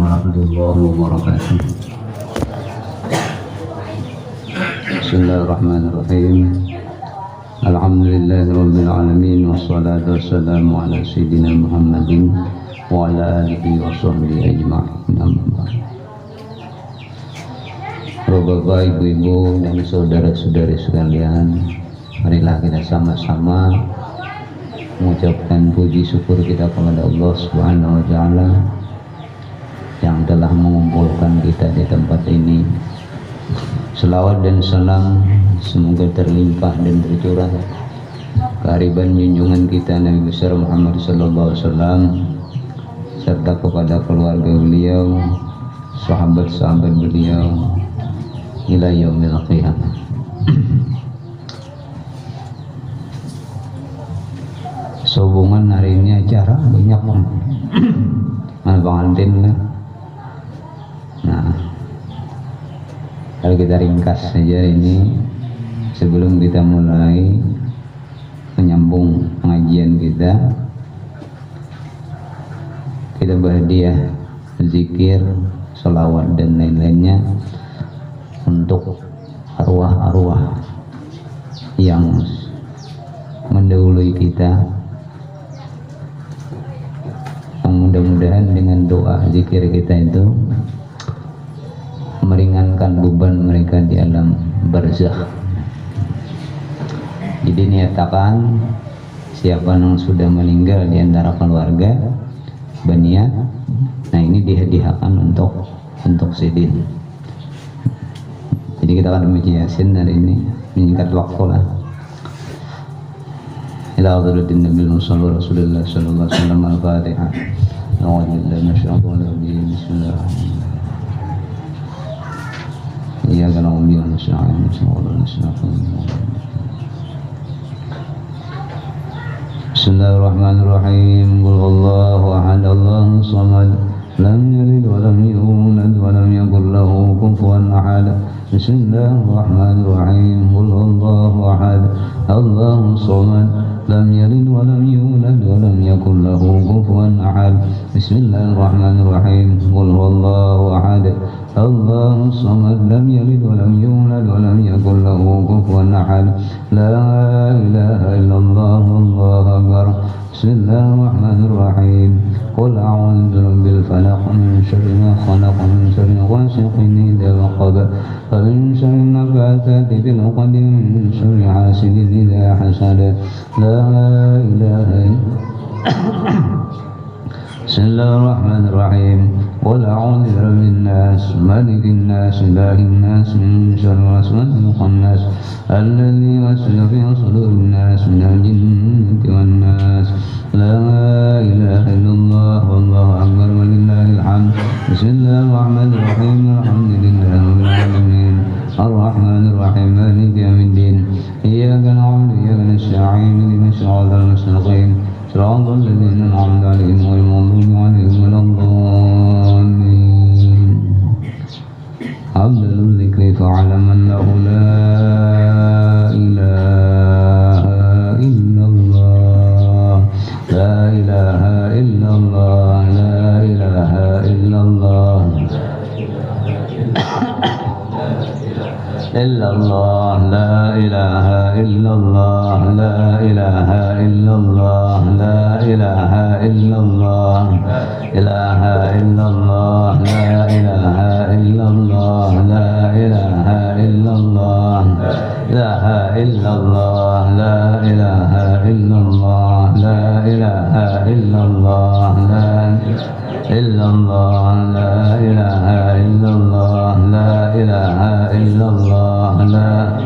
warahmatullahi wabarakatuh. Bismillahirrahmanirrahim. Alhamdulillahirabbil alamin wassalatu wassalamu ala sayyidina Muhammadin wa ala alihi wa sahbihi ajma'in. Bapak, ibu-ibu dan saudara-saudari sekalian, marilah kita sama-sama mengucapkan puji syukur kita kepada Allah Subhanahu wa taala yang telah mengumpulkan kita di tempat ini. Selawat dan salam semoga terlimpah dan tercurah kehariban junjungan kita Nabi besar Muhammad sallallahu alaihi wasallam serta kepada keluarga beliau, sahabat-sahabat beliau ila yaumil qiyamah. Sehubungan hari ini acara banyak banget. Pengantin lah. Nah, kalau kita ringkas saja ini sebelum kita mulai menyambung pengajian kita berhadiah zikir, salawat dan lain-lainnya untuk arwah-arwah yang mendahului kita, yang mudah-mudahan dengan doa zikir kita itu meringankan beban mereka di alam barzakh. Jadi niatakan siapa yang sudah meninggal di antara keluarga berniat, nah ini dihadiahkan untuk sidin. Jadi kita akan membaca Yasin hari ini, menyingkat waktu lah. Ila hadratin Nabi Rasulullah sallallahu alaihi wasallam al-Fatihah. A'udzu billahi minasyaitonir rajim. Bismillahirrahmanirrahim. Iyyaka na'budu wa iyyaka nasta'in. Bismillahirrahmanirrahim. Qul huwallahu ahad, Allahus samad, lam yalid wa lam yulad wa lam yakul lahu kufuwan ahad. Bismillahirrahmanirrahim. Qul huwallahu ahad, Allahus samad, lam yalid wa lam yulad wa lam yakul lahu kufuwan ahad. Bismillahirrahmanirrahim. Qul huwallahu ahad, Allahus samad, lam yalid wa lam yulad wa lam yakul lahu kufuwan ahad. La ilaha illallah, wallahu akbar. Bismillahirrahmanirrahim. Qul a'udzu birabbil falaq, min syarri ma khalaq, min syarri ghasiqin idza waqab, wa min syarri nafathati fil 'uqad, min syarri hasidin idza hasad. La ilaha illallah. Bismillahirrahmanirrahim. Qul a'udzu birabbin nas, malikin nas, ilahin nas, min syarri waswasil khannas, alladzi yuwaswisu fi sudurin nas, minal jinnati wan nas. La ilaha illallah, wallahu akbar, walillahil hamd. Bismillahirrahmanirrahim. Alhamdulillahi rabbil alamin, arrahmanir rahim, maliki yaumiddin. Iyyaka na'budu wa iyyaka nasta'in, ihdinas siratal mustaqim, siratal ladzina an'amta 'alaihim ghairil maghdubi 'alaihim waladdallin. Abdul dzikri fa'lam annahu la ilaha illallah, la ilaha illallah, la ilaha illallah, illallah, la ilaha illallah, la ilaha illallah, la ilaha illallah, ilaha illallah, la ilaha illallah, la ilaha illallah, ilaha illallah, la ilaha illallah, la ilaha illallah, la illallah, la ilaha illallah, la ilaha illallah, la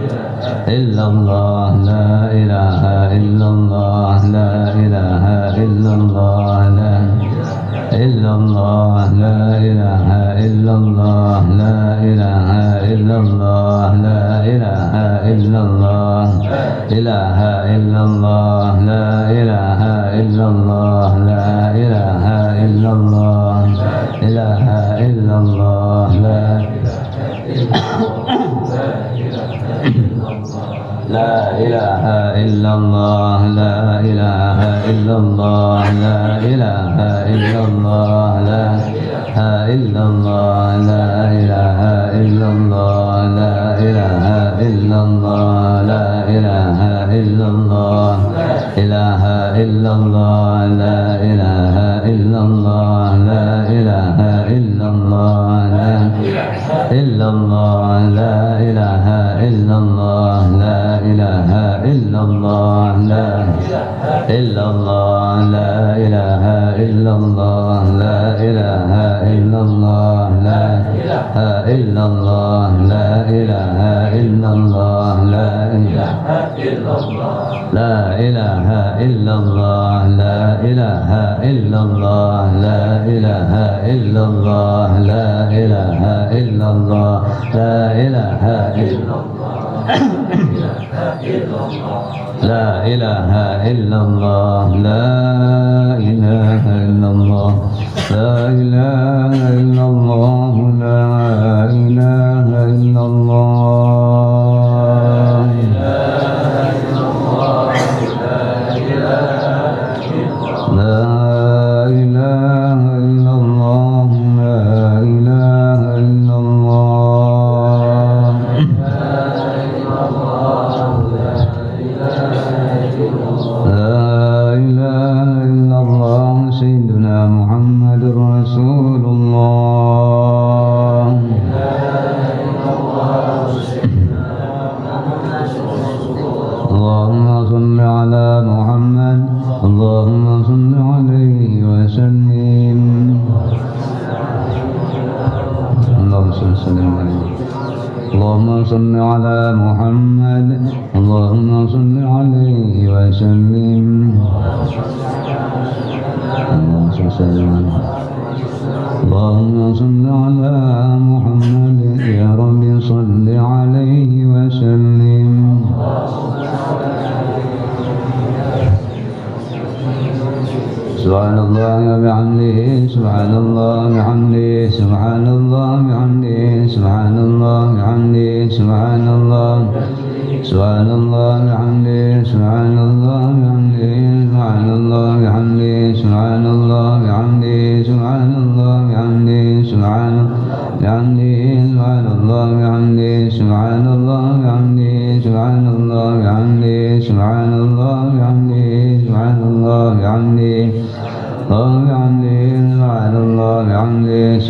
illallah, la ilaha illallah, la ilaha illallah, la illallah, la ilaha illallah, la ilaha illallah, la ilaha illallah, ilaha illallah, la ilaha illallah, la ilaha illallah, ilaha illallah, la La ilaha illallah, la ilaha illallah, la ilaha illallah, la إلا الله لا إله إلا الله لا إله إلا الله لا إله إلا الله إله إلا الله لا إله إلا الله لا إله إلا الله لا إلا الله لا إله إلا الله لا إله إلا الله لا إلا الله لا إله إلا الله لا إله إلا الله لا إلا الله لا إله إلا الله لا إله إلا الله لا إله إلا الله لا إله إلا الله لا إله إلا الله لا إله إلا الله لا إله إلا الله لا إله إلا الله لا إله إلا الله لا إله إلا الله لا إله إلا الله لا إله إلا الله لا إله إلا الله لا إله إلا الله سيدنا محمد رسول الله اللهم صل على محمد اللهم صل عليه وسلم اللهم صل وسلم عليه اللهم صل على محمد اللهم صل عليه وسلم اللهم صل وسلم عليه اللهم صل على محمد يا رب صل عليه وسلم سبحان الله وبحمده سبحان الله وبحمده سبحان الله وبحمده سبحان الله وبحمده سبحان الله سبحان الله وبحمده سبحان الله وبحمده سبحان الله وبحمده سبحان الله وبحمده سبحان الله وبحمده سبحان سبحان الله وبحمده سبحان الله وبحمده سبحان الله وبحمده سبحان الله وبحمده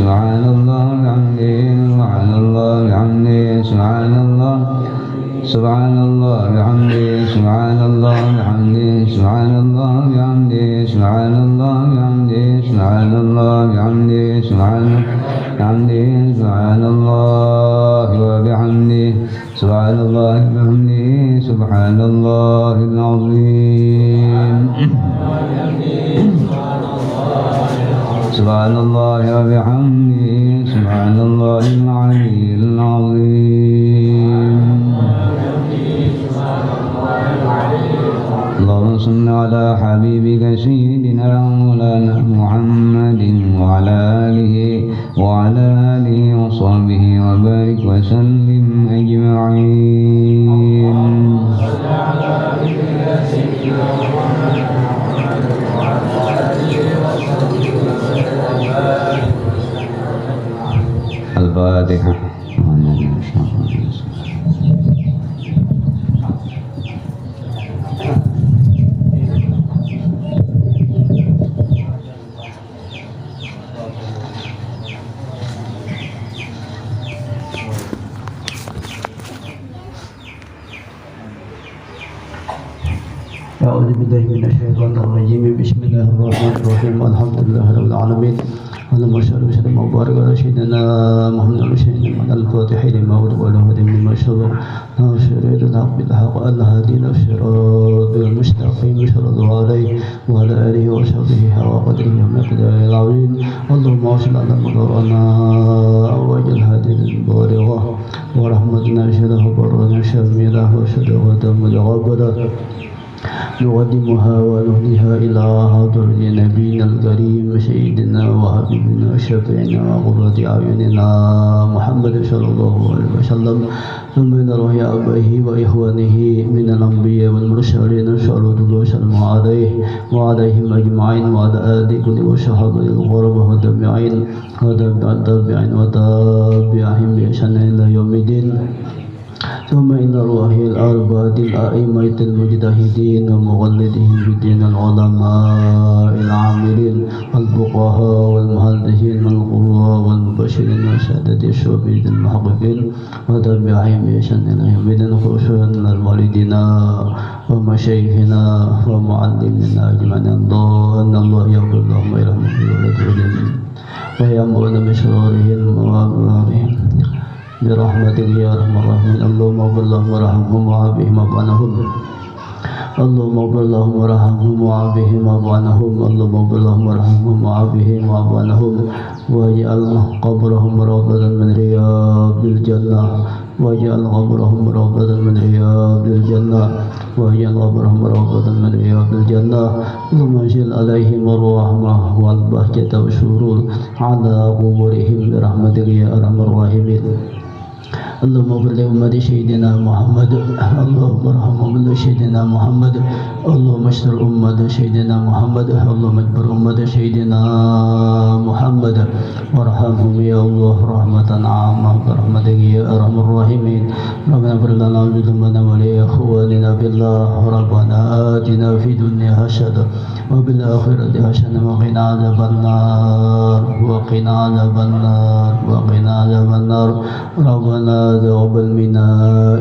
سبحان الله وبحمده سبحان الله وبحمده سبحان الله وبحمده سبحان الله سبحان الله وبحمده سبحان الله وبحمده سبحان الله وبحمده سبحان الله وبحمده سبحان الله وبحمده سبحان الله وبحمده سبحان الله وبحمده سبحان الله العظيم سبحان الله وبحمده سبحان الله العلي العظيم اللهم صل على حبيبك سيدنا مولانا محمد وعلى آله وصحبه وبارك وسلم أجمعين الفاتحة أعوذ بالله من الشيطان الرجيم بسم الله الرحمن الرحيم الحمد لله رب العالمين اللهم صل وسلم وبارك على سيدنا محمد وسيدنا الفاتح لما أغلق والهادي مما سبق ناصر الحق بالحق الهادي إلى الصراط المستقيم صلى الله عليه وعلى آله وصحبه وقدره ومقداره العظيم اللهم صل على مولانا وجل هذه البارغة ورحمتنا شرها برنا شاملة وصدقة متقبلة نقدمها ونهديها إلى حضرة نبينا الكريم سيدنا وحبيبنا وشفيعنا وقرة أعيننا محمد صلى الله عليه وسلم ثم إلى روح آبائه وإخوانه من الأنبياء والمرسلين صلوات الله وسلم عليه وعليهم أجمعين وعلى آله وصحبه القربى والتابعين وتابعهم بإحسان إلى يوم الدين ثم إلى روح الأربعة الأئمة المجتهدين ومقلدين بدين العلماء العاملين والفقهاء والمحدثين والقراء والمبشرين والسادة الشهداء المحققين وتابعهم بإحسان إلى يوم الدين خصوصا لوالدينا ومشايخنا ومعلمنا أجمعين أن الله يغفر لهم ويرحمهم ويأمرنا بشرورهم وأبرارهم برحمتك يا أرحم الراحمين اللهم اغفر لهم وارحمهم وعافهم واعف عنهم اللهم اغفر لهم وارحمهم وعافهم واعف عنهم اللهم اغفر لهم وارحمهم وعافهم واعف عنهم واجعل قبرهم روضة من رياض الجنة واجعل قبرهم روضة من رياض الجنة واجعل قبرهم روضة من رياض الجنة ثم انزل عليهم الرحمة والبهجة والسرور على قبورهم برحمتك يا أرحم الراحمين اللهم اغفر لأمة سيدنا محمد اللهم ارحم أمة سيدنا محمد اللهم اشتر أمة سيدنا محمد اللهم اجبر أمة سيدنا محمد وارحمهم يا الله رحمة عامة برحمتك يا أرحم الراحمين ربنا اغفر لنا ذنوبنا ولإخواننا في الله ربنا آتنا في الدنيا حسنة وفي الآخرة حسنة وقنا عذاب النار وقنا عذاب النار وقنا عذاب النار ربنا تقبل منا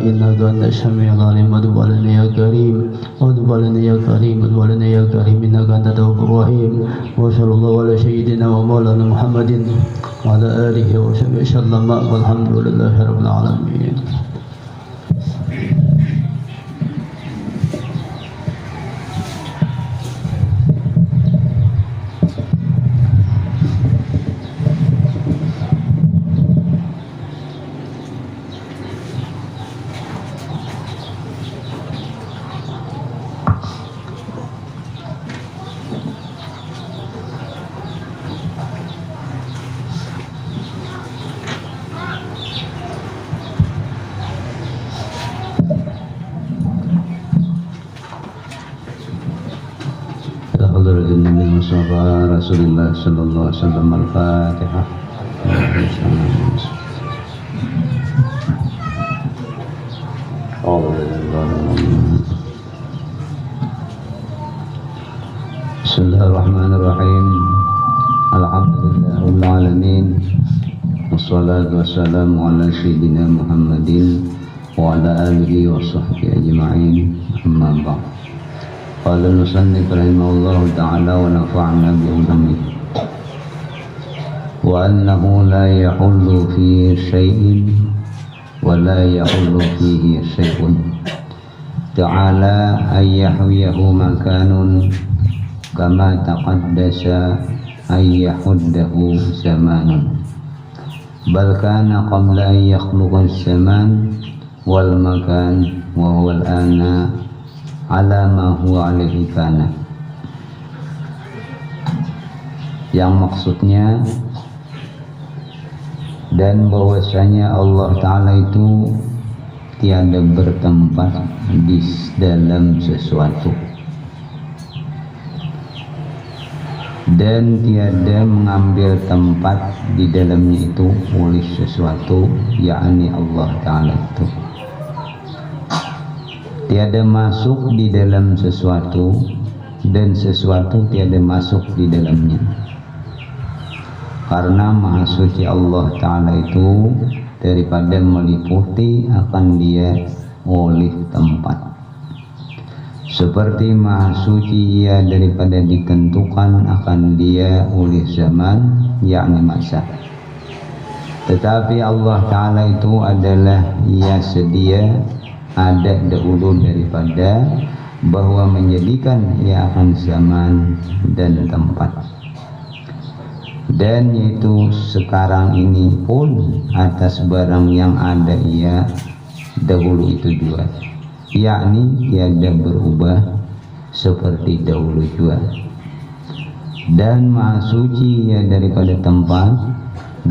إنك أنت السميع العليم وتب علينا يا كريم وتب علينا يا كريم وتب علينا يا كريم إنك أنت التواب الرحيم وصلى الله على سيدنا ومولانا محمد وعلى آله وصحبه وسلم والحمد لله رب العالمين. Rasulullah sallallahu alaihi wasallam al-Fatihah. Bismillahirrahmanirrahim. Alhamdulillahirabbil alamin. Wassalatu wassalamu ala sayyidina Muhammadin wa ala alihi wa sahbihi ajma'in. Amma ba'd. Qala al-musannif rahimahullahu ta'ala wa nafa'na bi'ulumihi wa annahu la yahullu fi syai'in wa la yahullu fihi syai'un ta'ala ayyahwiyahu makanun kama taqaddasa ayyahuddahu zamanun bal kana qabla an yakhluqa az-zaman wal makan wa huwa al-ana ala ma huwa alaihi kana. Yang maksudnya dan bahwasanya Allah Ta'ala itu tiada bertempat di dalam sesuatu dan tiada mengambil tempat di dalamnya itu oleh sesuatu, yakni Allah Ta'ala itu tiada masuk di dalam sesuatu dan sesuatu tiada masuk di dalamnya, karena Maha Suci Allah Ta'ala itu daripada meliputi akan dia oleh tempat, seperti Maha Suci ia daripada ditentukan akan dia oleh zaman, yakni masa. Tetapi Allah Ta'ala itu adalah ia sedia ada dahulu daripada bahwa menjadikan ia akan zaman dan tempat, dan yaitu sekarang ini pun atas barang yang ada ia dahulu itu juga, yakni tiada berubah seperti dahulu juga, dan maha suci ia daripada tempat,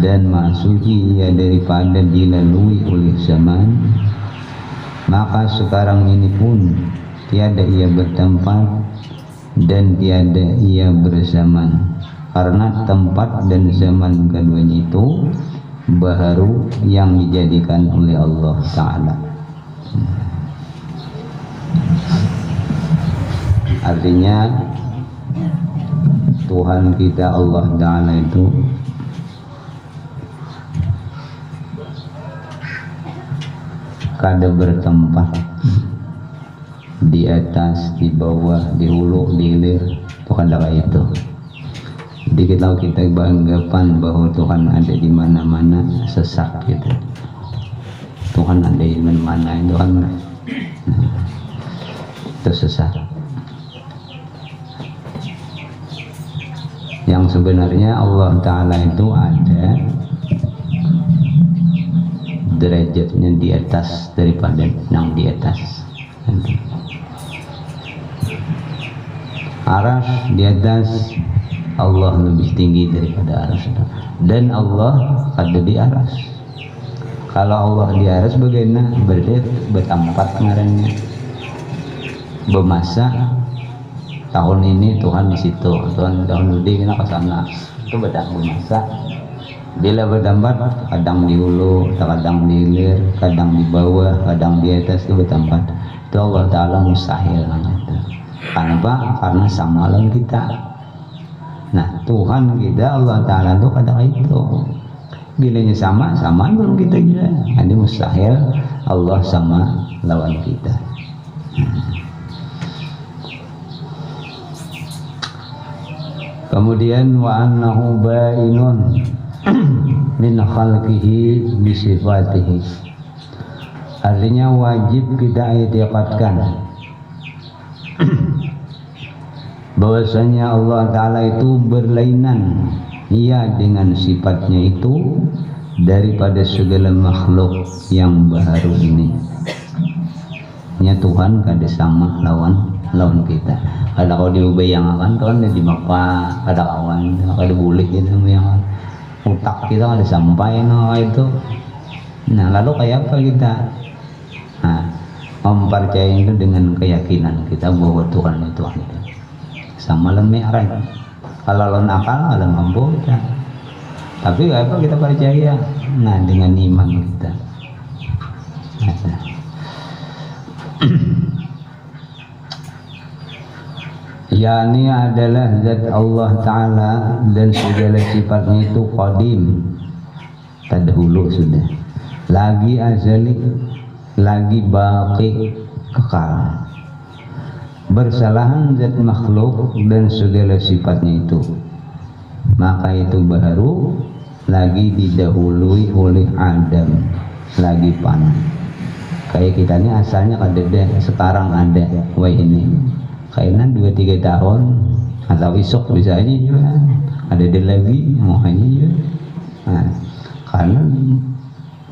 dan maha suci ia daripada dilalui oleh zaman. Maka sekarang ini pun tiada ia bertempat dan tiada ia berzaman, karena tempat dan zaman keduanya itu baharu yang dijadikan oleh Allah Ta'ala. Artinya Tuhan kita Allah Ta'ala itu kada bertempat, di atas, di bawah, di hulu, di hilir, itu kada kayak itu. Jadi kita beranggapan bahwa Tuhan ada di mana-mana, sesat kita. Tuhan ada di mana-mana itu kan, itu sesat. Yang sebenarnya Allah Ta'ala itu ada derajatnya di atas daripada yang di atas. Aras di atas, Allah lebih tinggi daripada aras, dan Allah ada di aras. Kalau Allah di aras bagaimana? Berarti bertempat ngarannya, bermasa. Tahun ini Tuhan di situ, tahun ini kita ke sana, itu bermasa. Bila bertempat, kadang di hulu, kadang di hilir, kadang di bawah, kadang di atas, itu bertempat. Itu Allah Ta'ala mustahil banget. Kenapa? Karena sama lawan kita. Nah, Tuhan kita Allah Ta'ala itu kadang itu. Bilanya sama dengan kita juga. Ini mustahil Allah sama lawan kita. Kemudian wa annahu ba'inun min khalqihi bi sifatihi. Artinya wajib kita i'tiqadkan bahwasanya Allah Ta'ala itu berlainan ia dengan sifatnya itu daripada segala makhluk yang baru ini. Nya Tuhan kada sama lawan kita. Kada kau diubayangkan Tuhan di mapa, kada kawan, kada boleh gitu yang utak kita kada sampai itu. Nah, lalu kayak apa kita? Nah, mempercayai itu dengan keyakinan kita bahwa Tuhan itu ada. Sama lawan mi'raj. Kalau lawan akal ada mampu kita. Tapi apa kita percaya? Nah, dengan iman kita. Nah. Yani adalah zat Allah Ta'ala dan segala sifatnya itu qadim, terdahulu sudah, lagi azali, lagi baqi, kekal. Bersalahan zat makhluk dan segala sifatnya itu, maka itu baru lagi didahului oleh Adam, lagi panah. Kayak kita ini asalnya ada, sekarang ada, wah ini kayaknya 2-3 tahun atau besok bisa aja juga ada lagi makanya juga. Nah, karena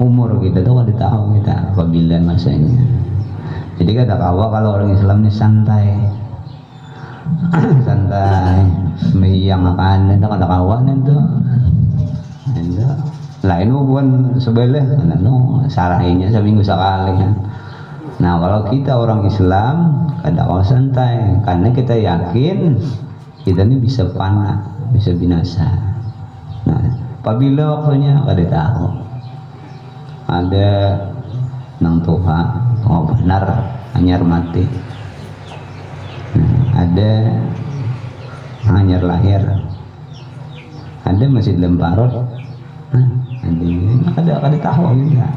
umur kita tuh kada tahu kita apabila masanya. Jadi kata kawa kalau orang Islam ini santai santai semiyang akan itu kada kawan itu lain bukan sebelah no sarahinya seminggu sekali kan. Nah, kalau kita orang Islam kada kau santai karena kita yakin kita ini bisa panah, bisa binasa. Nah, apabila waktunya kada tahu. Ada nang Tuhan, oh benar anyar mati. Nah, ada anyar lahir. Ada masih dalam parot. Nah, kada tahu juga.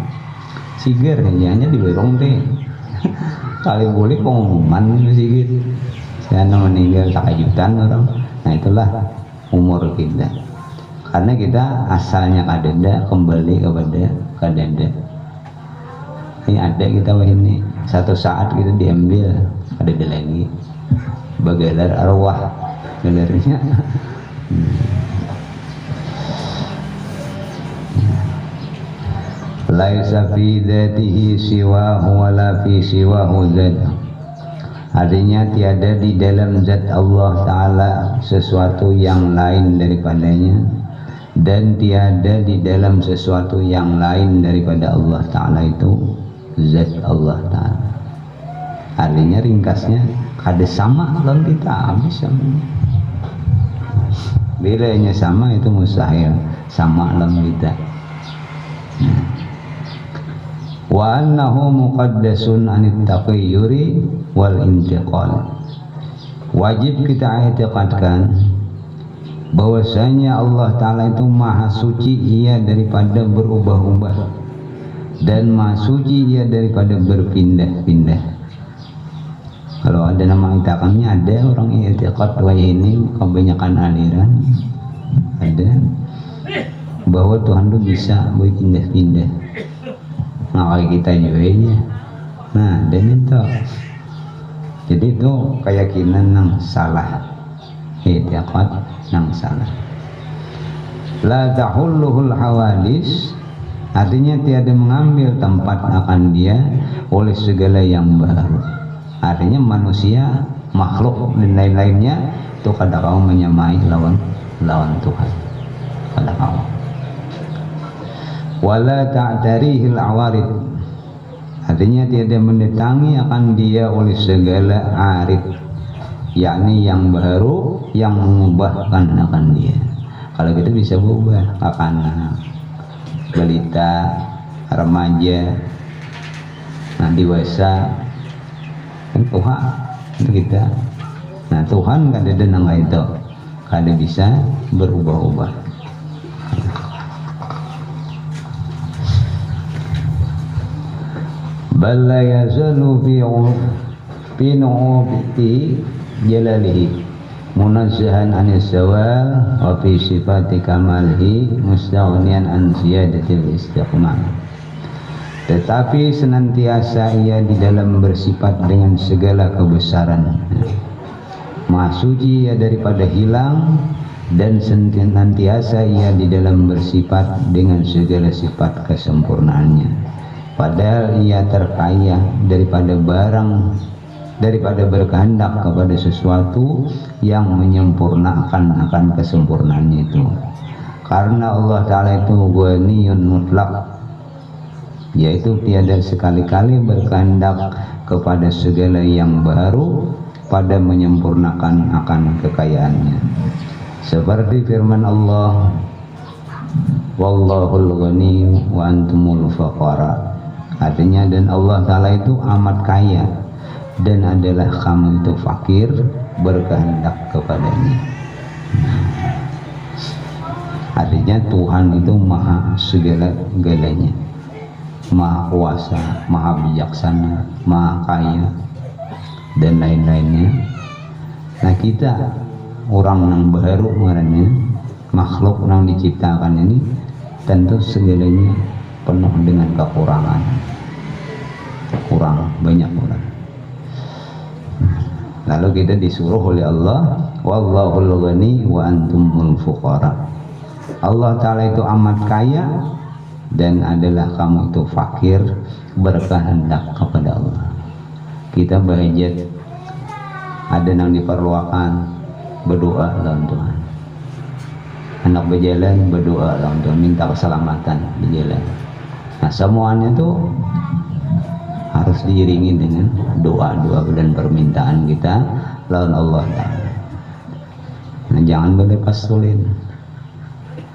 Siger hanya di berong teh. Kali boleh pengumuman sedikit saya meninggal sakajutan orang. Nah, itulah umur kita karena kita asalnya kadenda kembali kepada kadenda. Ini ada kita ini satu saat kita diambil kadenda lagi bagalar arwah galernya. Laisa fi dzatihi siwahu wala fi siwahu dzat. Artinya tiada di dalam zat Allah Ta'ala sesuatu yang lain daripadanya, dan tiada di dalam sesuatu yang lain daripada Allah Ta'ala itu zat Allah Ta'ala. Artinya ringkasnya ada sama dalam kita bisa. Bilanya sama itu mustahil sama dalam kita. Wa annahu muqaddasun anit taqayyuri wal intiqal. Wajib kita i'tiqadkan bahwasanya Allah Ta'ala itu maha suci ia daripada berubah-ubah, dan maha suci ia daripada berpindah-pindah. Kalau ada nama i'tiqadnya, ada orang i'tiqad wa ini kebanyakan aliran ada bahwa Tuhan itu bisa berpindah-pindah. Nah, kalau kita juga ya. Nah, dan itu jadi itu keyakinan yang salah, i'tiqad yang salah. La tahulluhul hawadis, artinya tiada mengambil tempat akan dia oleh segala yang baru. Artinya manusia, makhluk dan lain-lainnya itu kadang-kadang menyamai lawan Tuhan, kadang-kadang. Wala ta'tarihil awarid, artinya tiada mendatangi akan dia oleh segala arid, yakni yang baru yang mengubahkan akan dia. Kalau kita bisa berubah akan balita, remaja, dewasa, kan Tuhan itu kita. Nah, Tuhan gak ada denang itu, gak ada bisa berubah-ubah. Bal la yazalu fi nu'ubti jalalihi munazzahan anis zawal wa fi sifati kamalhi mustaghniyan an ziyadatil istiqmal. Tetapi senantiasa ia di dalam bersifat dengan segala kebesaran, maha suci ia daripada hilang, dan senantiasa ia di dalam bersifat dengan segala sifat kesempurnaannya. Padahal ia terkaya daripada berkehendak kepada sesuatu yang menyempurnakan akan kesempurnaannya itu. Karena Allah Ta'ala itu ghaniyun mutlak, yaitu tiada sekali-kali berkehendak kepada segala yang baru pada menyempurnakan akan kekayaannya. Seperti firman Allah, wallahul ghani wa antumul faqara. Artinya, dan Allah Ta'ala itu amat kaya dan adalah kamu itu fakir berkehendak kepadanya. Artinya Tuhan itu maha segala-galanya, maha kuasa, maha bijaksana, maha kaya dan lain-lainnya. Nah, kita orang yang baru marahnya, makhluk yang diciptakan ini tentu segalanya penuh dengan kekurangan, kurang banyak orang. Lalu kita disuruh oleh Allah, wallahul ghani wa antumul fuqara. Allah Ta'ala itu amat kaya dan adalah kamu itu fakir berkehendak kepada Allah. Kita berhajat, ada yang diperlukan, berdoa lawan Tuhan. Anak berjalan, berdoa lawan Tuhan, minta keselamatan berjalan. Nah, semuanya itu harus diiringi dengan doa-doa dan permintaan kita lawan Allah Ta'ala. Nah, jangan berlepas sulit,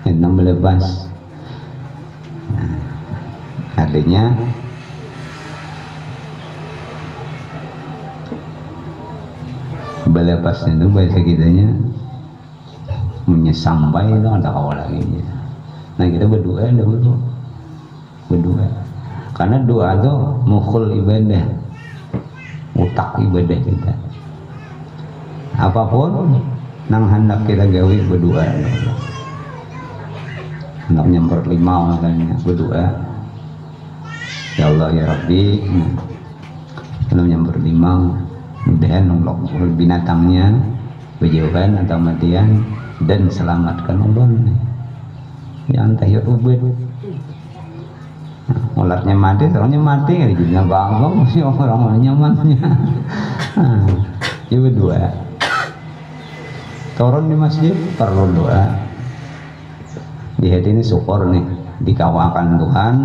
jangan berlepas. Nah, artinya berlepasnya itu bahasa kitanya menyesampai itu ada kawal lagi. Nah, kita berdoa dulu, berdoa. Karena doa itu mukhul ibadah, utak ibadah kita. Apapun nang hendak kita gawe berdoa. Hendak nyamper limau misalnya berdoa, ya Allah ya Rabbi, hendak nyamper limau, mudahan nolak binatangnya berjauhan atau matian dan selamatkan Allah. Yang tahu ubed. Ularnya mati, orangnya mati, nggak dijual bangkong, sih orang nyamannya. Juga doa. Turun di masjid perlu doa. Di hati ini syukur nih, dikawakan Tuhan,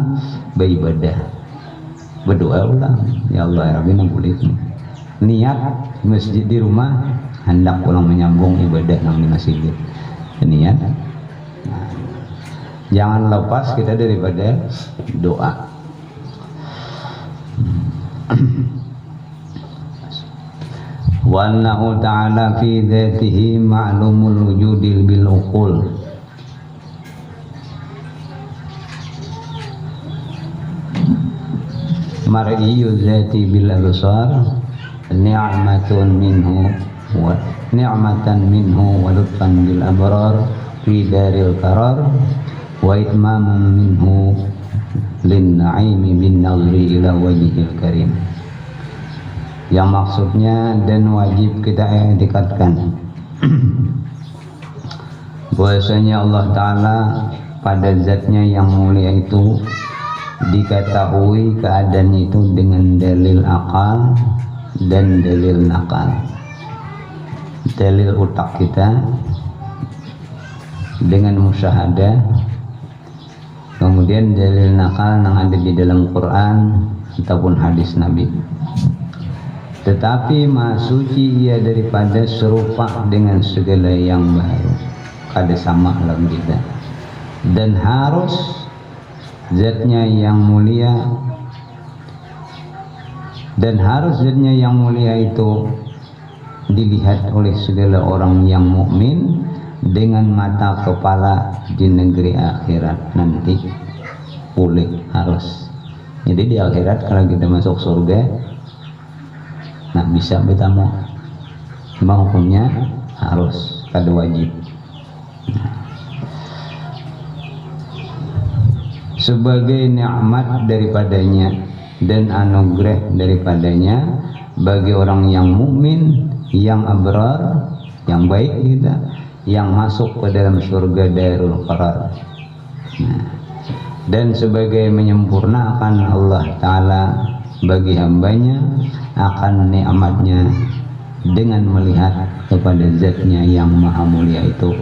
beribadah, berdoa ulang. Ya Allah ya Rabbi nabulik nih. Niat masjid di rumah, hendak pulang menyambung ibadah nang di masjid. Niat. Jangan lepas kita daripada doa. Wa annahu ta'ala fi dzatihi ma'lumul wujudil bil uqul. Mar'iyyu dzati bil absar ni'matun minhu wa ni'matan minhu wa lutfan bil abrar fi daril qarar wa itmamun minhu lin na'imi bin nazri ila wajhil karim. Yang maksudnya dan wajib kita etikatkan bahwasanya Allah Ta'ala pada zatnya yang mulia itu diketahui keadaan itu dengan dalil akal dan dalil nakal. Dalil otak kita dengan musyahadah, kemudian dalil nakal yang ada di dalam Quran ataupun hadis Nabi. Tetapi Maha Suci ia daripada serupa dengan segala yang baru, kada sama dalam kita. Dan harus zatnya yang mulia, dan harus zatnya yang mulia itu dilihat oleh segala orang yang mukmin dengan mata kepala di negeri akhirat nanti. Boleh, harus. Jadi di akhirat kalau kita masuk surga, nah bisa bertamu, cuma hukumnya harus, kada wajib. Sebagai nikmat daripadanya dan anugerah daripadanya bagi orang yang mukmin, yang abrar, yang baik kita, yang masuk ke dalam surga Darul Qarar. Dan sebagai menyempurnakan Allah Ta'ala bagi hambanya akan nikmatnya dengan melihat kepada zatnya yang maha mulia itu,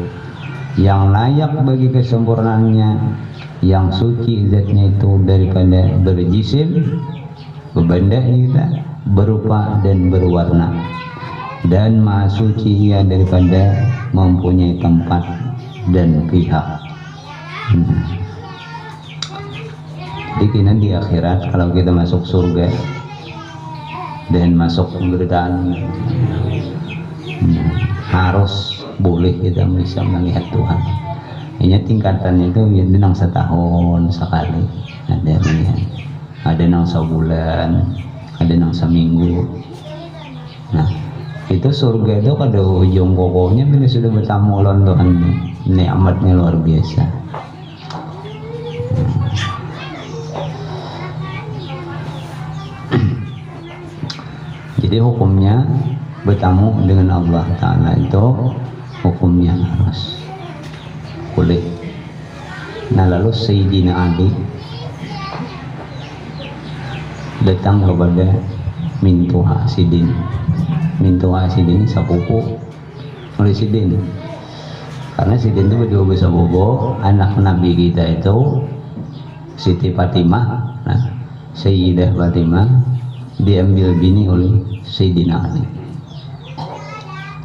yang layak bagi kesempurnaannya, yang suci zatnya itu daripada berjisim, berbenda kita, berupa dan berwarna, dan maha suci ia daripada mempunyai tempat dan pihak. Jadi kita di akhirat kalau kita masuk surga dan masuk kemuliaan, harus boleh kita bisa melihat Tuhan. Ini tingkatannya itu ya nang setahun sekali ada melihat, ada nang sebulan, ada nang seminggu. Nah itu surga itu kada ujung pokoknya bila sudah bertamu lawan Tuhan, nikmatnya luar biasa. Jadi hukumnya bertamu dengan Allah Ta'ala itu hukumnya harus boleh. Nah lalu Sayyidina Ali datang kepada Mintu Hasidin. Mintu Hasidin sepupu oleh Sidin, karena Sidin itu berdua bersabobo, anak Nabi kita itu Siti Fatimah. Nah Sayyidah Fatimah diambil bini oleh Sayyidina Ali.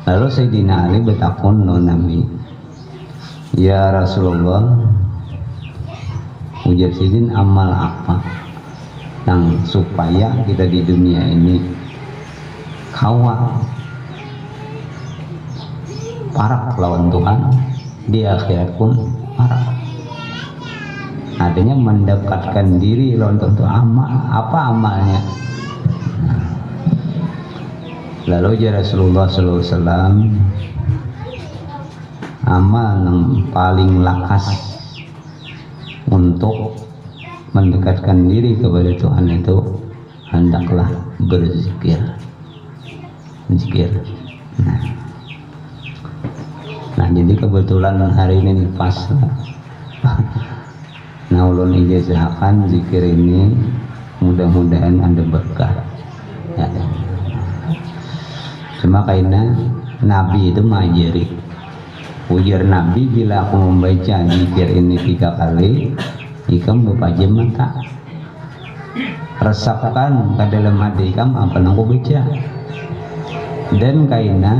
Lalu Sayyidina Ali bertakun non Nabi, ya Rasulullah, ujar Sidin, amal apa yang supaya kita di dunia ini kawa parak lawan Tuhan, di akhirat pun parak. Adanya mendekatkan diri lawan Tuhan. Amal apa amalnya? Lalu ya Rasulullah SAW, amal yang paling lakas untuk mendekatkan diri kepada Tuhan itu hendaklah berzikir. Zikir. Nah jadi kebetulan hari ini pas nah ulun ijazahkan zikir ini, mudah-mudahan ada berkah ya. Cuma karena Nabi itu mengajari. Ujar Nabi, bila aku membaca zikir ini 3 kali, ikam berpajam mata, resapkan ke dalam hati ikam apa yang aku baca. Dan karena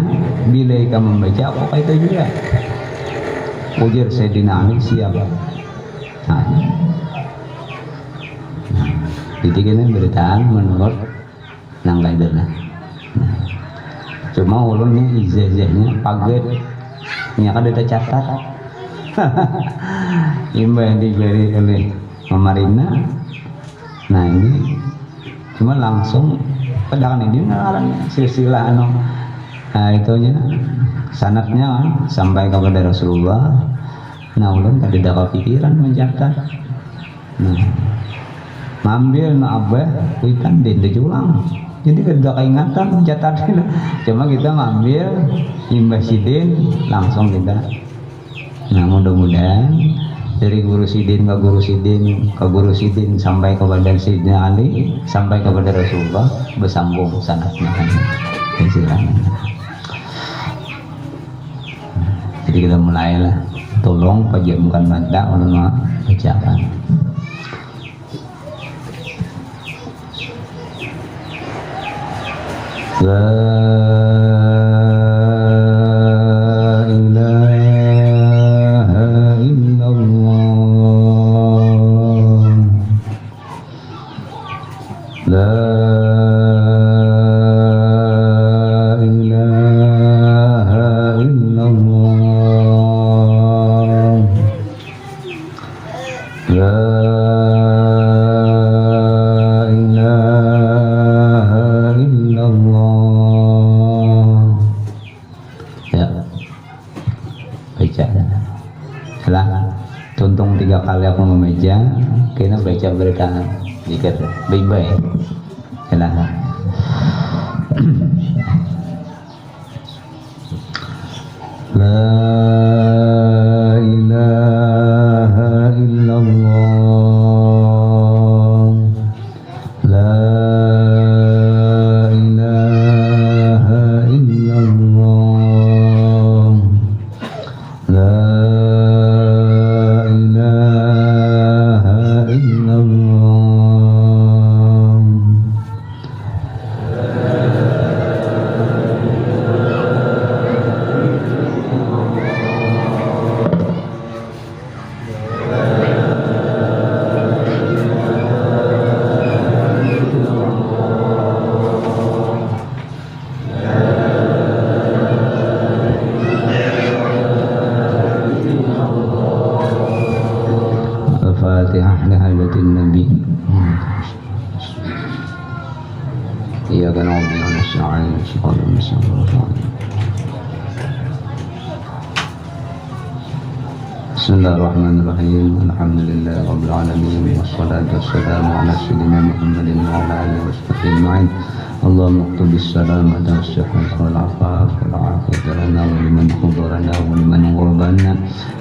bila ikam membaca, apa itu juga. Ujar Sayyidina Ali, siapa? Jadi ini beritaan menurut nangka itu lah. Cuma ulun nih ijazahnya paget, nya kan ada catat. Imba yang diberi oleh pemerintah. Nah ini cuma langsung pedagang ini ngaran silsilah nah itunya sanadnya kan sampai kepada Rasulullah. Nah ulun kada ada kepikiran mencatat. Nah ngambil abah kuitan dia julang, jadi kada keingatan mencatatnya. Cuma kita ngambil imbah sidin langsung kita. Nah mudah-mudahan dari guru sidin ke guru sidin ke guru sidin sampai kepada Sayyidina Ali sampai kepada Rasulullah bersambung sanadnya kan. Jadi kita mulailah, tolong pejamkan mata ulama bacakan. La ilaha illallah, la ilaha illallah, la tuntung 3 kali aku membaca, kena baca berita zikir baik-baik. Silakan. La ilaha illallah, la ilaha illallah, la Al-Fatihah lihayatin Nabi. Iyyaka na'budu wa nasta'in ihdinas siratal mustaqim. Bismillahirrahmanirrahim. Alhamdulillahi rabbil alamin wassalatu wassalamu ala sayyidina Muhammadin wa ala alihi washabbihi ajma'in. Allahumma اكتب السلامة والصحة والعفاف والعافية لنا ولمن حضرنا ولمن غربنا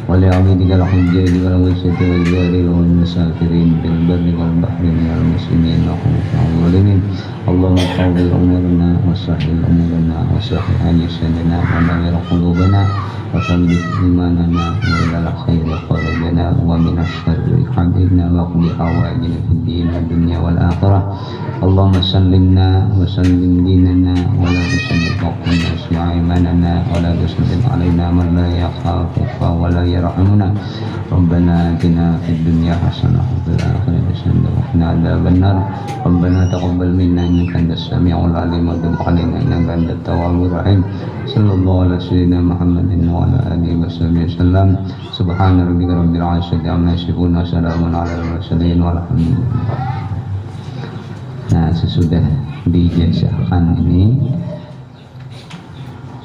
ولعبيدك الحجاج والغيثة والجار والمسافرين بالبر والبحر من المسلمين والظالمين. اللهم قوّل أمورنا وسهل أمورنا وسهل ألساننا ونور قلوبنا وثبت إيماننا وإلى الخير قربنا ومن الشر حبيبنا واقض حوائجنا في الدين والدنيا والآخرة. اللهم سلمنا وسلم ديننا ولا تسلط علينا أيماننا ولا تسلط علينا من لا يخافك ولا يرحمنا. ربنا آتنا في الدنيا حسنة وفي الآخرة حسنة وقنا عذاب النار. ربنا تقبل منا إنك أنت السميع العليم وتب علينا إنك أنت التواب الرحيم. صلى الله على سيدنا محمد وعلى آله وصحبه وسلم. سبحان ربك رب العزة عما يصفون وسلام على المرسلين والحمد لله. Nah sesudah dijazahkan ini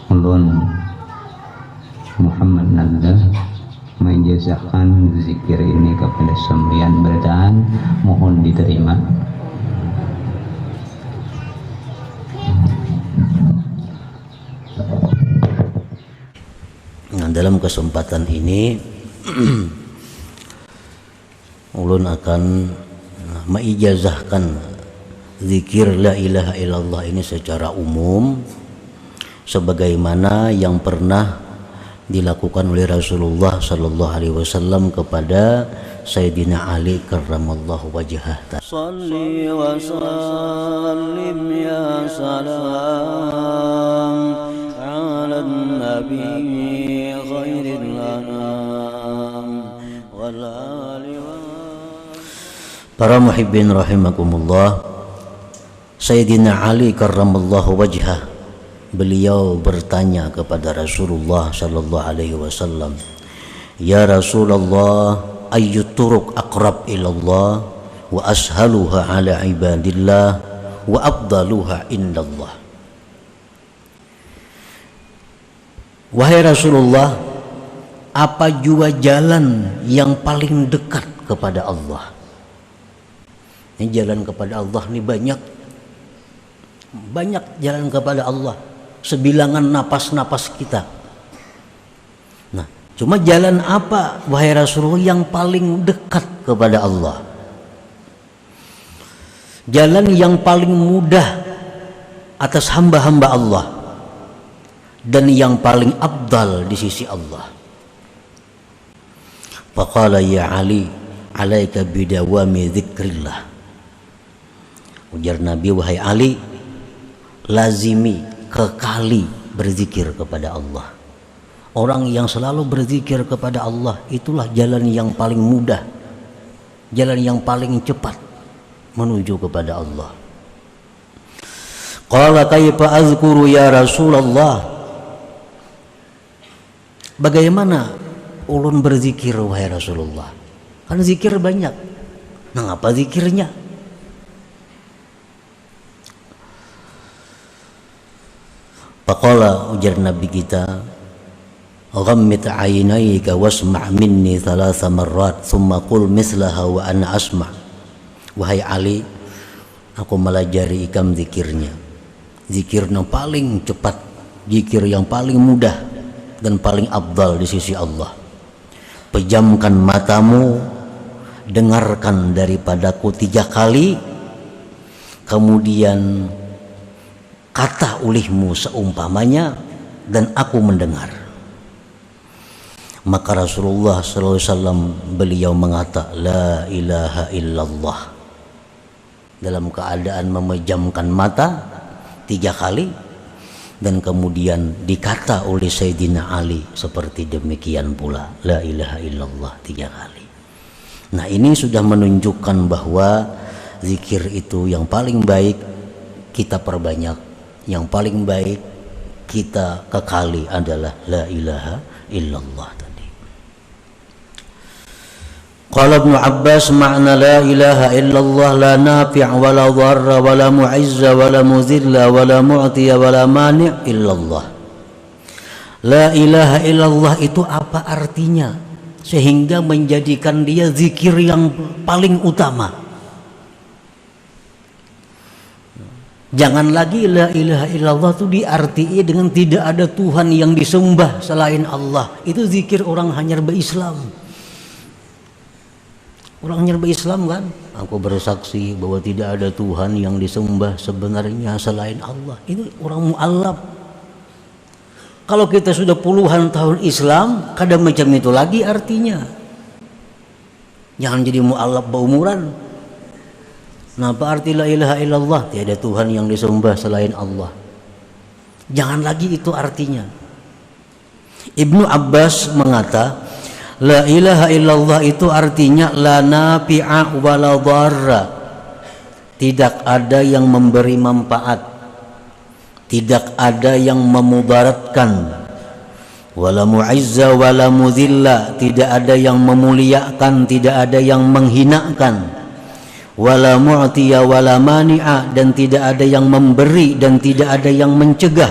ulun Muhammad Nadal menjazahkan zikir ini kepada sembilan beritaan, mohon diterima. Nah, dalam kesempatan ini ulun akan mengijazahkan zikir la ilaha illallah ini secara umum sebagaimana yang pernah dilakukan oleh Rasulullah sallallahu alaihi wasallam kepada Sayyidina Ali karramallahu wajhah. Shalli wa sallim ya salam ala nabi khairil anam wal ali. Para muhibbin rahimakumullah, Sayyidina Ali karramallahu wajhah, beliau bertanya kepada Rasulullah sallallahu alaihi wasallam, "Ya Rasulullah, ayyu turuq aqrab ilallah wa ashaluha ala ibadillah wa afdaluha indallah?" Wahai Rasulullah, apa jua jalan yang paling dekat kepada Allah? Ini jalan kepada Allah ini banyak jalan kepada Allah, sebilangan napas-napas kita. Nah, cuma jalan apa wahai Rasulullah yang paling dekat kepada Allah? Jalan yang paling mudah atas hamba-hamba Allah dan yang paling afdal di sisi Allah. Faqala ya Ali, alaika bidawami dzikrillah. Ujar Nabi, wahai Ali, lazimi, kekali berzikir kepada Allah. Orang yang selalu berzikir kepada Allah, itulah jalan yang paling mudah, jalan yang paling cepat menuju kepada Allah. Qala kaifa azkuru ya Rasulullah? Bagaimana ulun berzikir wahai Rasulullah? Kan zikir banyak. Nah, apa zikirnya? Faqala, ujar Nabi kita, ghammit aynayka wasma' minni thalatha marrat thumma qul mislaha wa ana asma'. Wahai Ali, aku melajari ikam zikirnya, zikir yang paling cepat, zikir yang paling mudah dan paling afdal di sisi Allah. Pejamkan matamu, dengarkan daripadaku 3 kali, kemudian kata ulihmu seumpamanya dan aku mendengar. Maka Rasulullah SAW beliau mengata la ilaha illallah dalam keadaan memejamkan mata 3 kali, dan kemudian dikata oleh Sayyidina Ali seperti demikian pula, la ilaha illallah 3 kali. Nah, ini sudah menunjukkan bahwa zikir itu yang paling baik kita perbanyak, yang paling baik kita kekali adalah la ilaha illallah tadi. Qala Ibnu Abbas, makna la ilaha illallah la nafi' wa la dharra wa la mu'izza wa la muzilla wa la mu'tiya wa la mani' illallah. La ilaha illallah itu apa artinya sehingga menjadikan dia zikir yang paling utama? Jangan lagi la ilaha illallah itu diartikan dengan tidak ada Tuhan yang disembah selain Allah. Itu zikir orang hanya berislam. Orang hanya berislam kan? Aku bersaksi bahwa tidak ada Tuhan yang disembah sebenarnya selain Allah. Itu orang mu'allaf. Kalau kita sudah puluhan tahun Islam, kadang macam itu lagi artinya. Jangan jadi mu'allaf berumuran. Nah, apa arti la ilaha illallah? Tiada Tuhan yang disembah selain Allah. Jangan lagi itu artinya. Ibnu Abbas mengata, la ilaha illallah itu artinya la nafi'a wa la dharra. Tidak ada yang memberi manfaat, tidak ada yang memudaratkan. Wala mu'izza wala mudhilla, tidak ada yang memuliakan, tidak ada yang menghinakan. Wala mu'tiya wala mani'a, dan tidak ada yang memberi dan tidak ada yang mencegah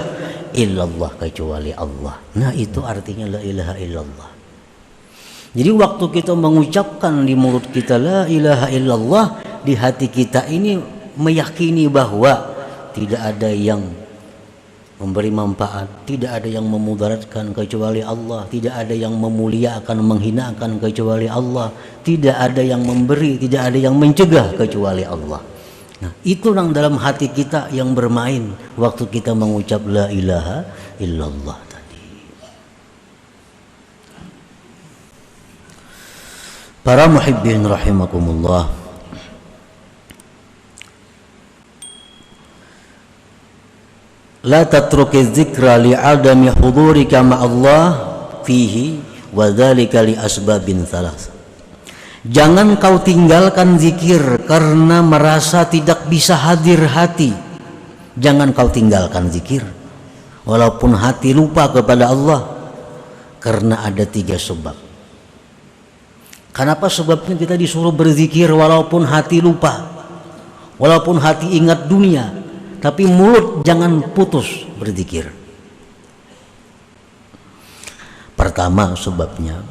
illallah, kecuali Allah. Nah, itu artinya la ilaha illallah. Jadi waktu kita mengucapkan di mulut kita la ilaha illallah, di hati kita ini meyakini bahwa tidak ada yang memberi manfaat, tidak ada yang memudaratkan kecuali Allah, tidak ada yang memuliakan, menghinakan kecuali Allah, tidak ada yang memberi, tidak ada yang mencegah kecuali Allah. Nah, itu yang dalam hati kita yang bermain waktu kita mengucap la ilaha illallah tadi. Para muhibbin rahimakumullah, la tatruki dzikra li adami hudurika ma'allah fihi wa dzalika li asbabin thalath. Jangan kau tinggalkan zikir karena merasa tidak bisa hadir hati. Jangan kau tinggalkan zikir walaupun hati lupa kepada Allah, karena ada 3 sebab. Kenapa sebabnya kita disuruh berzikir walaupun hati lupa, walaupun hati ingat dunia, tapi mulut jangan putus berzikir. Pertama sebabnya,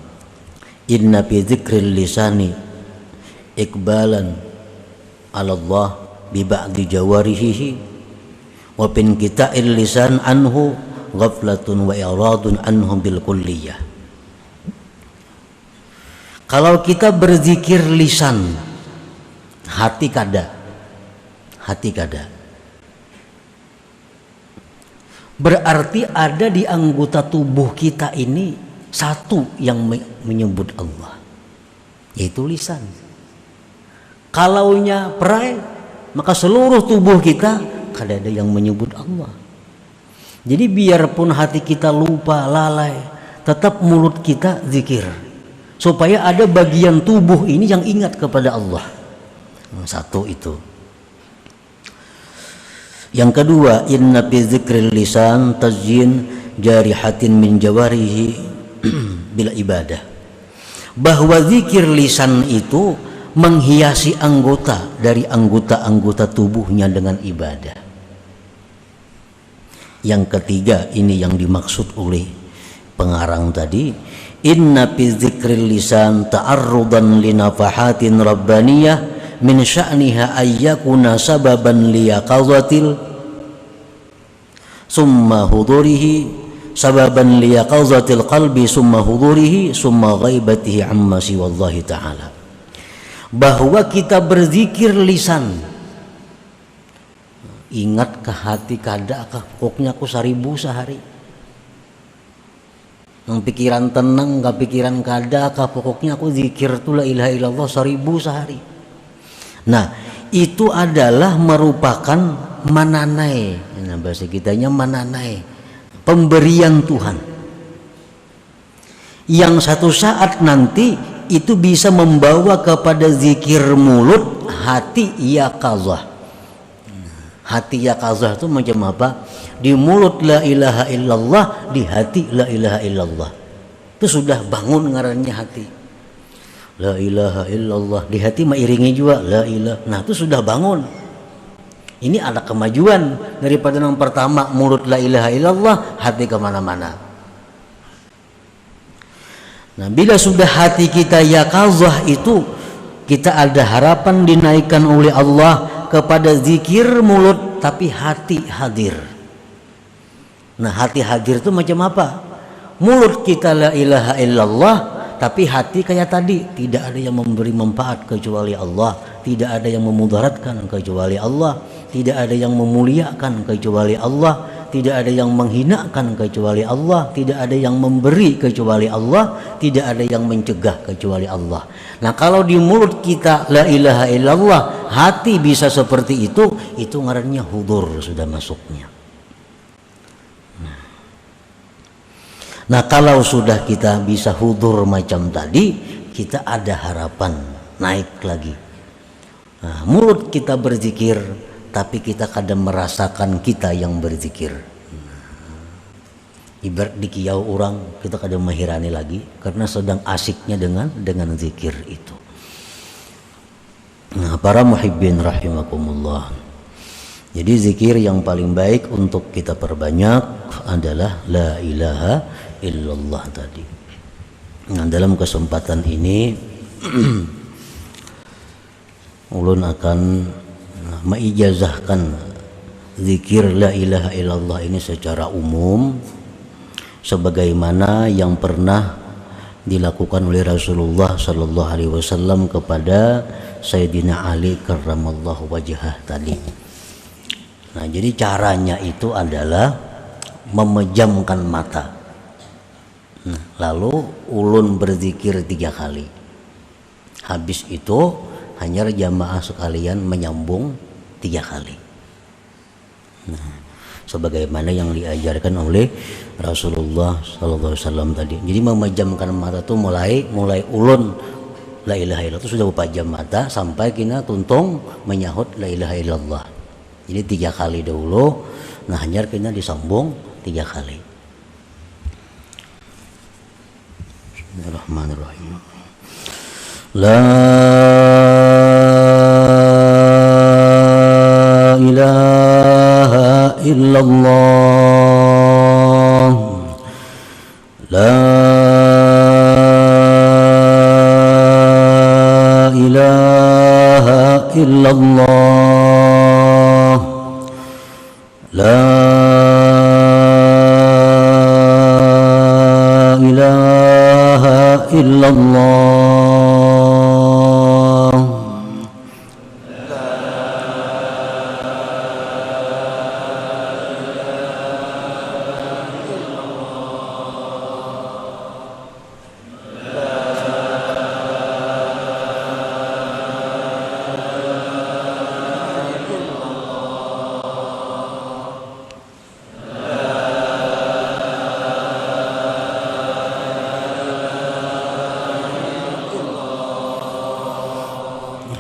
inna fi dzikril lisani iqbalan ala Allah bi ba'di jawarihi wa bin kita'il lisan anhu ghaflatun wa iradun anhu bil kulliyah. Kalau kita berzikir lisan, hati kada, berarti ada di anggota tubuh kita ini satu yang menyebut Allah, yaitu lisan. Kalaunya perai, maka seluruh tubuh kita kada ada yang menyebut Allah. Jadi biarpun hati kita lupa, lalai, tetap mulut kita zikir, supaya ada bagian tubuh ini yang ingat kepada Allah. Satu itu. Yang kedua, inna fi dzikril lisan tazyin jarihatin min jawarihi bila ibadah, bahwa zikir lisan itu menghiasi anggota dari anggota-anggota tubuhnya dengan ibadah. Yang ketiga, ini yang dimaksud oleh pengarang tadi, inna fi dzikril lisan ta'arrudan li nafahatin rabbaniyah min sya'niha ayyakuna sababan liyaqadhatil summa hudurihi sababan liyaqadhatil qalbi summa hudurihi summa ghaibatihi amma siwallahi ta'ala. Bahwa kita berzikir lisan, ingat ke hati kada kah pokoknya aku 1000 sehari, yang pikiran tenang gak pikiran kada kah pokoknya aku zikir tu la ilaha illallah 1000 sehari. Nah, itu adalah merupakan mananai, nah, bahasa kitanya mananai, pemberian Tuhan, yang satu saat nanti itu bisa membawa kepada zikir mulut, hati yaqazah. Hati yaqazah itu macam apa? Di mulut la ilaha illallah, di hati la ilaha illallah. Itu sudah bangun ngarannya hati. La ilaha illallah, di hati mengiringi juga la ilaha. Nah, itu sudah bangun. Ini ada kemajuan daripada yang pertama, mulut la ilaha illallah, hati kemana-mana. Nah, bila sudah hati kita yaqazah itu, kita ada harapan dinaikkan oleh Allah kepada zikir mulut tapi hati hadir. Nah, hati hadir itu macam apa? Mulut kita la ilaha illallah, tapi hati kayak tadi, tidak ada yang memberi manfaat kecuali Allah, tidak ada yang memudaratkan kecuali Allah, tidak ada yang memuliakan kecuali Allah, tidak ada yang menghinakan kecuali Allah, tidak ada yang memberi kecuali Allah, tidak ada yang mencegah kecuali Allah. Nah, kalau di mulut kita la ilaha illallah, hati bisa seperti itu ngarannya hudur sudah masuknya. Nah, kalau sudah kita bisa hudur macam tadi, kita ada harapan naik lagi. Nah, mulut kita berzikir, tapi kita kadang merasakan kita yang berzikir. Ibarat di kiau orang, kita kadang mahirani lagi karena sedang asiknya dengan zikir itu. Nah, para muhibbin rahimakumullah, jadi zikir yang paling baik untuk kita perbanyak adalah la ilaha illallah tadi. Nah, dalam kesempatan ini ulun akan meijazahkan zikir la ilaha illallah ini secara umum, sebagaimana yang pernah dilakukan oleh Rasulullah sallallahu alaihi wasallam kepada Sayyidina Ali karramallahu wajhah tadi. Nah, jadi caranya itu adalah memejamkan mata. Nah, lalu ulun berzikir 3 kali. Habis itu hanya jamaah sekalian menyambung 3 kali. Nah, sebagaimana yang diajarkan oleh Rasulullah SAW tadi. Jadi memejamkan mata itu mulai ulun la ilaha illallah itu sudah berpajam mata sampai kina tuntung menyahut la ilaha illallah. Jadi 3 kali dahulu, nah hanya kina disambung 3 kali. Bismillahirrahmanirrahim. La ilaha illallah. La ilaha illallah. La ilaha illallah.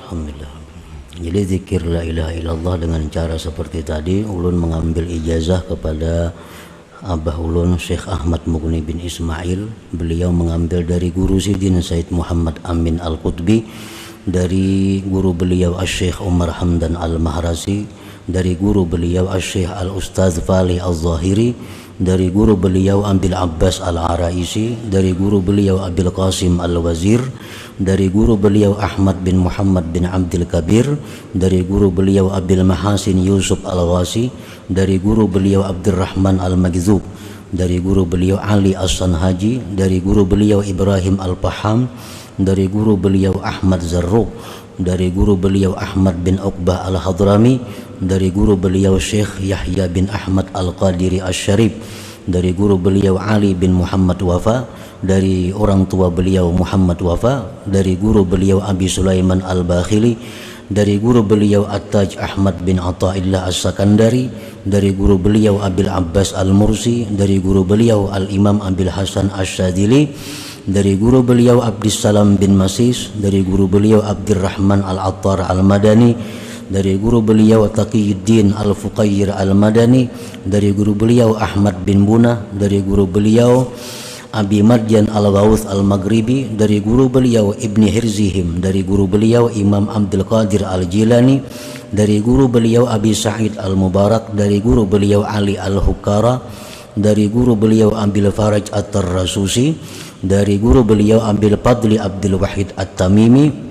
Alhamdulillah. Jadi zikir la ilaha illallah dengan cara seperti tadi, ulun mengambil ijazah kepada Abah ulun Syekh Ahmad Mughni bin Ismail. Beliau mengambil dari guru Sidin Said Muhammad Amin Al-Qutbi, dari guru beliau Syekh Umar Hamdan Al-Mahrasi, dari guru beliau Syekh Al-Ustaz Falih Al-Zahiri, dari guru beliau Abil Abbas Al-Araisi, dari guru beliau Abil Qasim Al-Wazir, dari guru beliau Ahmad bin Muhammad bin Abdul Kabir, dari guru beliau Abil Mahasin Yusuf Al-Wasi, dari guru beliau Abdurrahman Al-Magzub, dari guru beliau Ali As-Sanhaji, dari guru beliau Ibrahim Al-Paham, dari guru beliau Ahmad Zarruq, dari guru beliau Ahmad bin Uqbah Al-Hadrami, dari guru beliau Syekh Yahya bin Ahmad Al-Qadiri Asy-Syarif, dari guru beliau Ali bin Muhammad Wafa, dari orang tua beliau Muhammad Wafa, dari guru beliau Abi Sulaiman Al-Bakhili, dari guru beliau At-Taj Ahmad bin Athaillah As-Sakandari, dari guru beliau Abil Abbas Al-Mursi, dari guru beliau Al-Imam Abil Hasan Asy-Syadzili, dari guru beliau Abdissalam bin Masis, dari guru beliau Abdurrahman Al-Attar Al-Madani, dari guru beliau Taqiyuddin Al-Fuqayyir Al-Madani, dari guru beliau Ahmad bin Bunah, dari guru beliau Abi Madyan Al-Ghawth Al-Maghribi, dari guru beliau Ibni Hirzihim, dari guru beliau Imam Abdul Qadir Al-Jilani, dari guru beliau Abi Sa'id Al-Mubarak, dari guru beliau Ali Al-Hukara, dari guru beliau Abil Faraj At-Tarrasusi, dari guru beliau Abil Fadli Abdul Wahid At-Tamimi,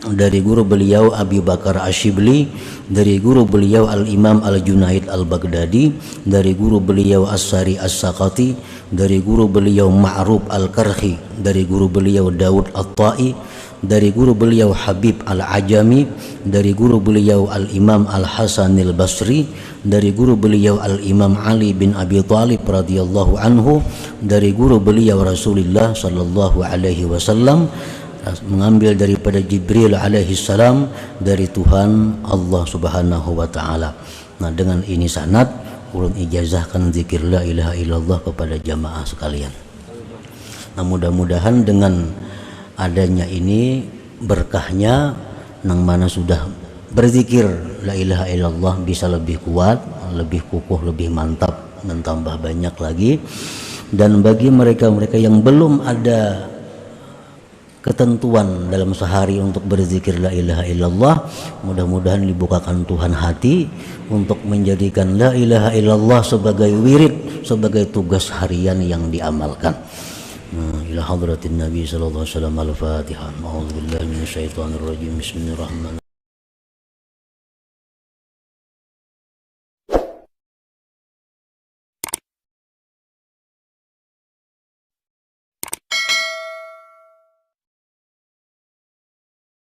dari guru beliau Abi Bakar Asyibli, dari guru beliau Al-Imam Al-Junaid Al-Baghdadi, dari guru beliau As-Sari As-Saqati, dari guru beliau Ma'ruf Al-Karhi, dari guru beliau Daud At-Ta'i, dari guru beliau Habib Al-Ajami, dari guru beliau Al-Imam Al-Hasan Al-Basri, dari guru beliau Al-Imam Ali bin Abi Thalib radhiyallahu anhu, dari guru beliau Rasulullah sallallahu alaihi wasallam, mengambil daripada Jibril alaihi salam, dari Tuhan Allah subhanahu wa ta'ala. Nah, dengan ini sanad ulun ijazahkan zikir la ilaha illallah kepada jamaah sekalian. Nah, mudah-mudahan dengan adanya ini berkahnya nang mana sudah berzikir la ilaha illallah bisa lebih kuat, lebih kukuh, lebih mantap, dan tambah banyak lagi. Dan bagi mereka-mereka yang belum ada ketentuan dalam sehari untuk berzikir la ilaha illallah, mudah-mudahan dibukakan Tuhan hati untuk menjadikan la ilaha illallah sebagai wirid, sebagai tugas harian yang diamalkan. Ila hadratin Nabi sallallahu alaihi wasallam. Al-Fatihah. A'udzubillahi minasyaitonir rajim. Bismillahirrahmanirrahim.